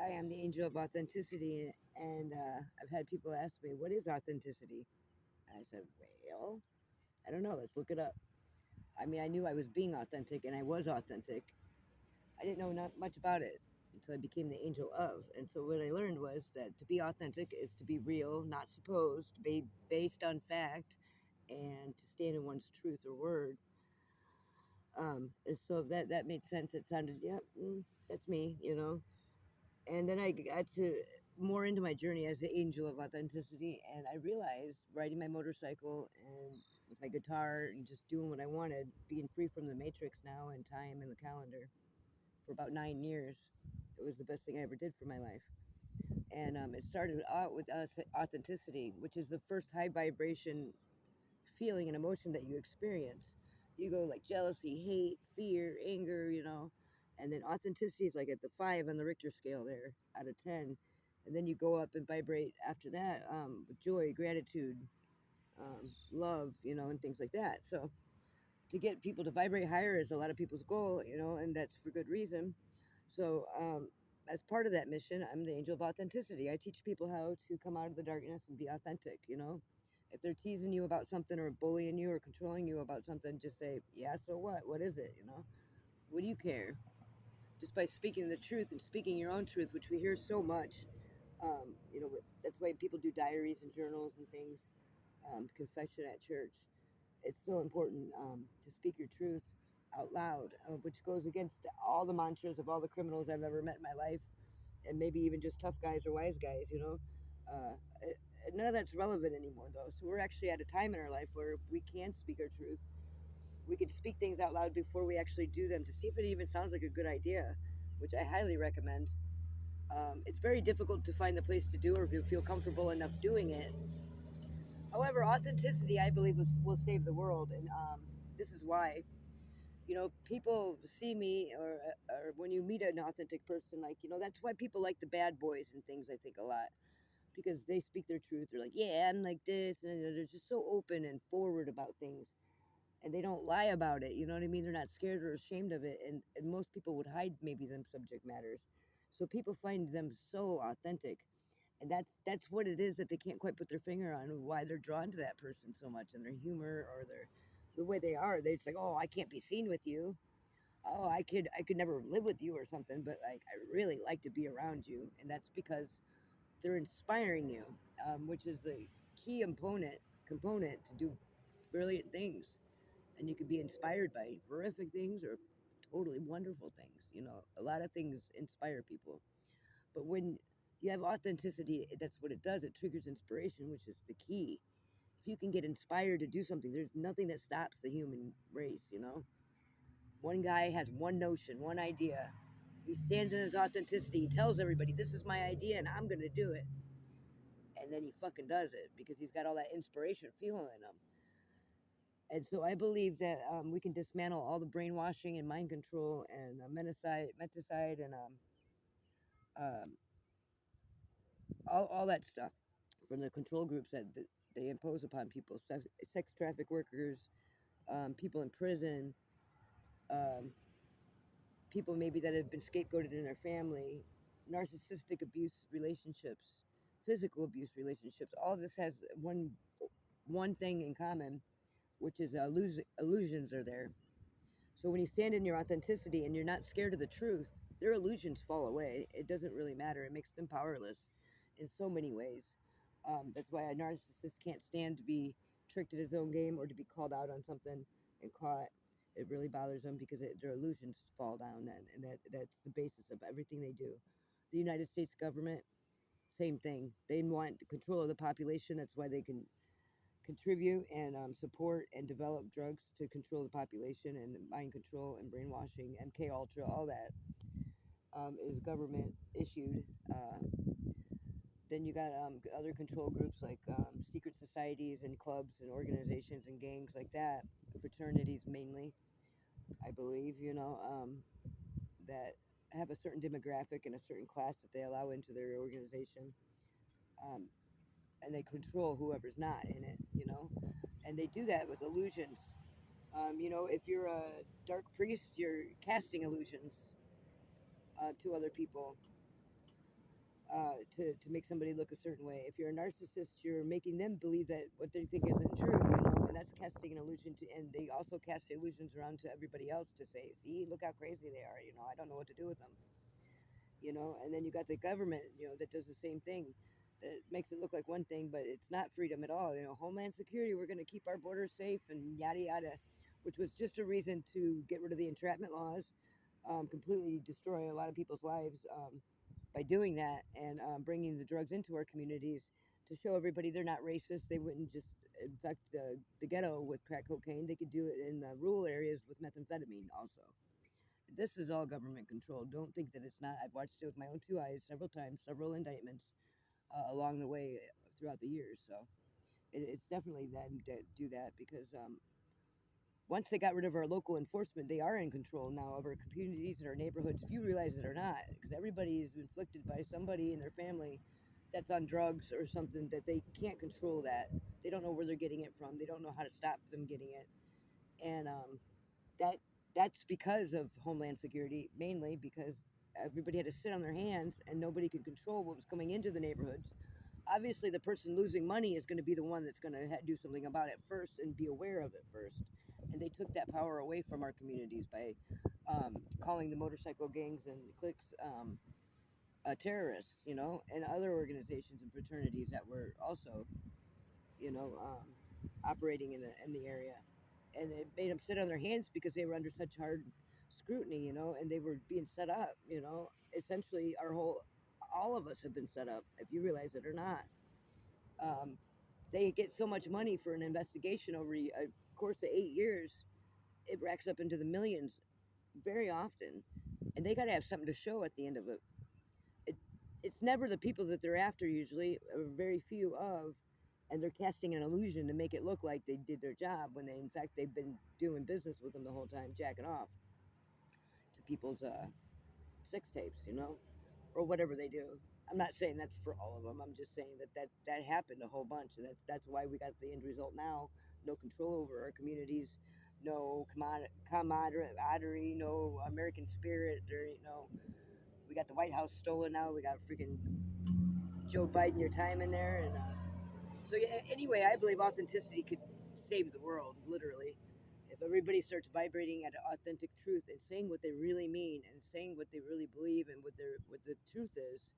I am the angel of authenticity, and I've had people ask me, "What is authenticity?" And I said, "Well, I don't know. Let's look it up." I mean, I knew I was being authentic, and I was authentic. I didn't know not much about it until I became the angel of. And so what I learned was that to be authentic is to be real, not supposed, to be based on fact, and to stand in one's truth or word. And so that made sense. It sounded, yeah, that's me. And then I got to more into my journey as the angel of authenticity, and I realized riding my motorcycle and with my guitar and just doing what I wanted, being free from the matrix now and time and the calendar for about 9 years. It was the best thing I ever did for my life. And it started out with authenticity, which is the first high vibration feeling and emotion that you experience. You go like jealousy, hate, fear, anger. And then authenticity is like at the 5 on the Richter scale there out of 10. And then you go up and vibrate after that with joy, gratitude, love, and things like that. So to get people to vibrate higher is a lot of people's goal, and that's for good reason. So, as part of that mission, I'm the angel of authenticity. I teach people how to come out of the darkness and be authentic. If they're teasing you about something or bullying you or controlling you about something, just say, yeah, so what? What is it? What do you care? Just by speaking the truth and speaking your own truth, which we hear so much. That's why people do diaries and journals and things, confession at church. It's so important to speak your truth out loud, which goes against all the mantras of all the criminals I've ever met in my life, and maybe even just tough guys or wise guys. Uh, None of that's relevant anymore, though. So we're actually at a time in our life where we can speak our truth. We can speak things out loud before we actually do them to see if it even sounds like a good idea, which I highly recommend. It's very difficult to find the place to do or to feel comfortable enough doing it. However, authenticity, I believe, will save the world, and this is why. People see me, or when you meet an authentic person, that's why people like the bad boys and things. I think a lot because they speak their truth. They're like, yeah, I'm like this, and they're just so open and forward about things, and they don't lie about it. You know what I mean? They're not scared or ashamed of it, and most people would hide maybe them subject matters. So people find them so authentic, and that's what it is that they can't quite put their finger on why they're drawn to that person so much and their humor or the way they are. It's like, oh, I can't be seen with you. Oh, I could never live with you or something, but like I really like to be around you, and that's because they're inspiring you, which is the key component to do brilliant things. And you could be inspired by horrific things or totally wonderful things. A lot of things inspire people. But when you have authenticity, that's what it does. It triggers inspiration, which is the key. If you can get inspired to do something, there's nothing that stops the human race. One guy has one notion, one idea. He stands in his authenticity. He tells everybody, this is my idea and I'm going to do it. And then he fucking does it because he's got all that inspiration feeling in him. And so I believe that we can dismantle all the brainwashing and mind control and mentacide and um, all that stuff from the control groups that they impose upon people, sex traffic workers, people in prison, um, people maybe that have been scapegoated in their family, narcissistic abuse relationships, physical abuse relationships. All this has one thing in common, which is illusions are there. So when you stand in your authenticity and you're not scared of the truth, their illusions fall away. It doesn't really matter. It makes them powerless in so many ways. That's why a narcissist can't stand to be tricked at his own game or to be called out on something and caught. It really bothers them because their illusions fall down then, and that's the basis of everything they do. The United States government, same thing. They want control of the population. That's why they can contribute and support and develop drugs to control the population and mind control and brainwashing, MK Ultra, all that is government issued. Then you got other control groups like secret societies and clubs and organizations and gangs like that, fraternities mainly, I believe, that have a certain demographic and a certain class that they allow into their organization. Um, and they control whoever's not in it. And they do that with illusions. If you're a dark priest, you're casting illusions to other people. to make somebody look a certain way. If you're a narcissist, you're making them believe that what they think isn't true, and that's casting an illusion to, and they also cast illusions around to everybody else to say, see, look how crazy they are, I don't know what to do with them, and then you got the government, that does the same thing, that makes it look like one thing, but it's not freedom at all. Homeland Security, we're going to keep our borders safe and yada yada, which was just a reason to get rid of the entrapment laws, completely destroy a lot of people's lives, by doing that, and bringing the drugs into our communities to show everybody they're not racist. They wouldn't just infect the ghetto with crack cocaine. They could do it in rural areas with methamphetamine also. This is all government controlled. Don't think that it's not. I've watched it with my own two eyes several times, several indictments along the way throughout the years. So it's definitely them that do that, because once they got rid of our local enforcement, they are in control now of our communities and our neighborhoods, if you realize it or not, because everybody is inflicted by somebody in their family that's on drugs or something, that they can't control that. They don't know where they're getting it from. They don't know how to stop them getting it. And that that's because of Homeland Security, mainly because everybody had to sit on their hands and nobody could control what was coming into the neighborhoods. Obviously, the person losing money is going to be the one that's going to do something about it first and be aware of it first. And they took that power away from our communities by calling the motorcycle gangs and cliques terrorists, and other organizations and fraternities that were also, you know, um, operating in the area, and it made them sit on their hands because they were under such hard scrutiny, and they were being set up. Essentially, all of us have been set up, if you realize it or not. Um, they get so much money for an investigation over a course of 8 years, it racks up into the millions very often, and they got to have something to show at the end of it. it. It's never the people that they're after, usually, or very few of, and they're casting an illusion to make it look like they did their job when in fact they've been doing business with them the whole time, jacking off to people's sex tapes, or whatever they do. I'm not saying that's for all of them. I'm just saying that happened a whole bunch, and that's why we got the end result now. No control over our communities, no camaraderie, no American spirit. We got the White House stolen now. We got freaking Joe Biden your time in there, and so yeah. Anyway, I believe authenticity could save the world, literally. If everybody starts vibrating at authentic truth and saying what they really mean and saying what they really believe and what the truth is,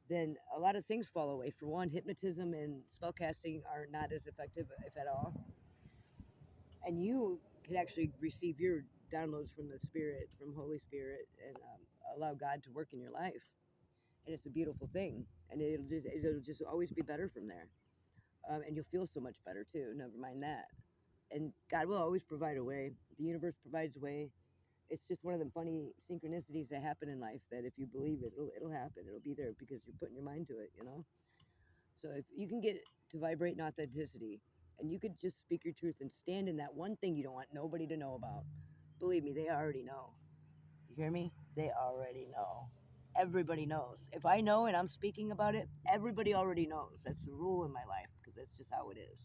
then a lot of things fall away. For one, hypnotism and spellcasting are not as effective, if at all. And you can actually receive your downloads from the Spirit, from Holy Spirit, and allow God to work in your life. And it's a beautiful thing. And it'll just always be better from there. And you'll feel so much better too. Never mind that. And God will always provide a way. The universe provides a way. It's just one of the funny synchronicities that happen in life, that if you believe it, it'll happen. It'll be there because you're putting your mind to it. So if you can get to vibrate in authenticity, and you could just speak your truth and stand in that one thing you don't want nobody to know about, believe me, they already know. You hear me? They already know. Everybody knows. If I know and I'm speaking about it, everybody already knows. That's the rule in my life, because that's just how it is.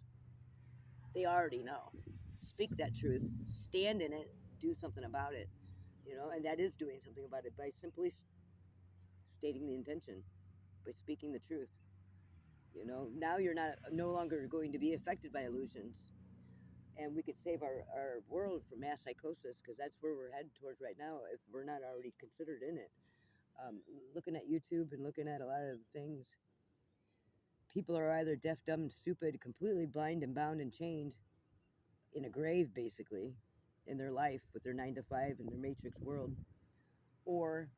They already know. Speak that truth, stand in it, do something about it, and that is doing something about it by simply stating the intention, by speaking the truth. Now you're not no longer going to be affected by illusions, and we could save our world from mass psychosis, because that's where we're headed towards right now if we're not already considered in it. Looking at YouTube and looking at a lot of things, people are either deaf, dumb, and stupid, completely blind and bound and chained in a grave, basically, in their life with their 9 to 5 in their matrix world, or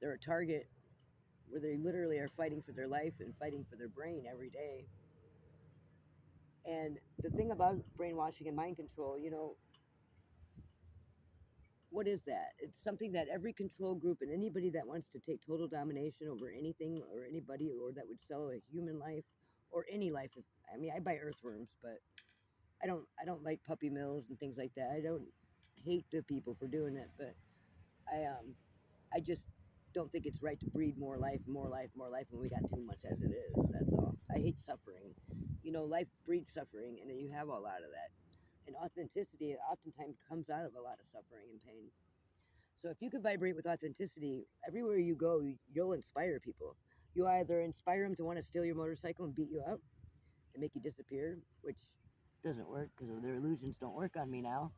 they're a target where they literally are fighting for their life and fighting for their brain every day. And the thing about brainwashing and mind control, what is that? It's something that every control group and anybody that wants to take total domination over anything or anybody, or that would sell a human life or any life. I mean, I buy earthworms, but I don't like puppy mills and things like that. I don't hate the people for doing it, but I just don't think it's right to breed more life, more life, more life when we got too much as it is. That's all. I hate suffering. Life breeds suffering, and then you have a lot of that. And authenticity oftentimes comes out of a lot of suffering and pain. So if you could vibrate with authenticity, everywhere you go, you'll inspire people. You either inspire them to want to steal your motorcycle and beat you up and make you disappear, which doesn't work because their illusions don't work on me now,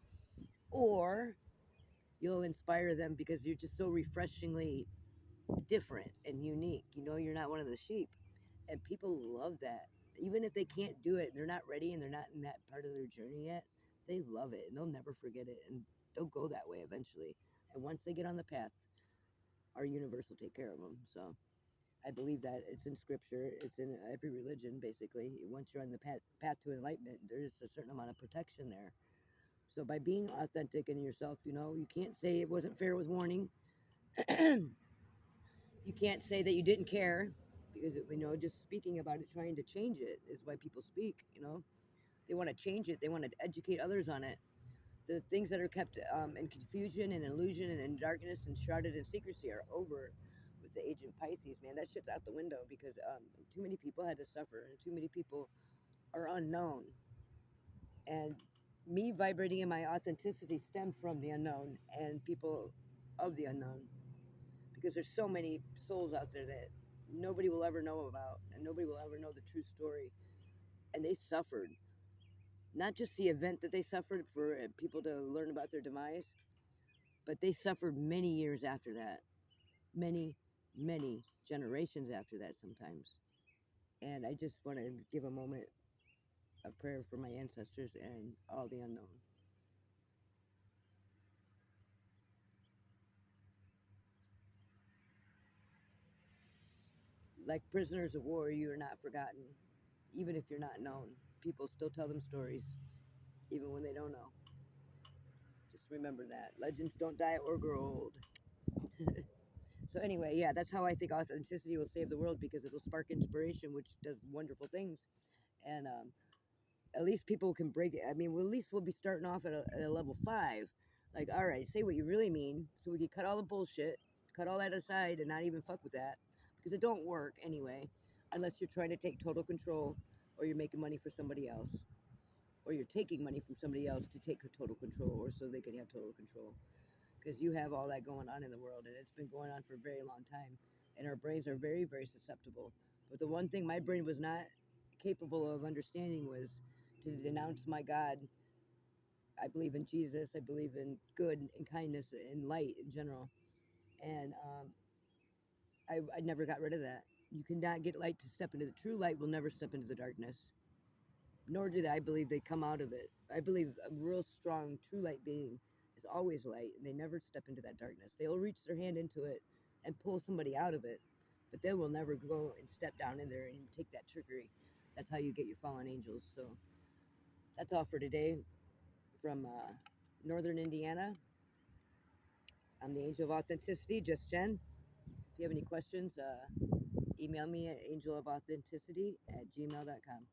or you'll inspire them because you're just so refreshingly different and unique. You know, you're not one of the sheep, and people love that. Even if they can't do it, they're not ready, and they're not in that part of their journey yet. They love it, and they'll never forget it, and they'll go that way eventually. And once they get on the path, our universe will take care of them. So I believe that it's in scripture, it's in every religion, basically. Once you're on the path to enlightenment, there's a certain amount of protection there. So by being authentic in yourself, you know, you can't say it wasn't fair with warning. You can't say that you didn't care because, you know, just speaking about it, trying to change it is why people speak, you know. They want to change it, they want to educate others on it. The things that are kept in confusion and illusion and in darkness and shrouded in secrecy are over with the age of Pisces, man. That shit's out the window because too many people had to suffer and too many people are unknown. And me vibrating in my authenticity stemmed from the unknown and people of the unknown because there's so many souls out there that nobody will ever know about and nobody will ever know the true story. And they suffered, not just the event that they suffered for people to learn about their demise, but they suffered many years after that, many, many generations after that sometimes. And I just want to give a moment of prayer for my ancestors and all the unknown. Like prisoners of war, you are not forgotten, even if you're not known. People still tell them stories, even when they don't know. Just remember that. Legends don't die or grow old. So anyway, yeah, that's how I think authenticity will save the world because it'll spark inspiration, which does wonderful things. And at least people can break it. I mean, well, at least we'll be starting off at a level 5. Like, all right, say what you really mean, so we can cut all the bullshit, cut all that aside, and not even fuck with that because it don't work anyway, unless you're trying to take total control, or you're making money for somebody else, or you're taking money from somebody else to take total control, or so they can have total control. Because you have all that going on in the world, and it's been going on for a very long time, and our brains are very, very susceptible. But the one thing my brain was not capable of understanding was to denounce my God. I believe in Jesus. I believe in good and kindness and light in general. And I never got rid of that. You cannot get light to step into the true light. Will never step into the darkness. Nor do I believe they come out of it. I believe a real strong true light being is always light, and they never step into that darkness. They'll reach their hand into it and pull somebody out of it, but they will never go and step down in there and take that trickery. That's how you get your fallen angels. So that's all for today from Northern Indiana. I'm the Angel of Authenticity, just Jen. If you have any questions, email me at angelofauthenticity@gmail.com.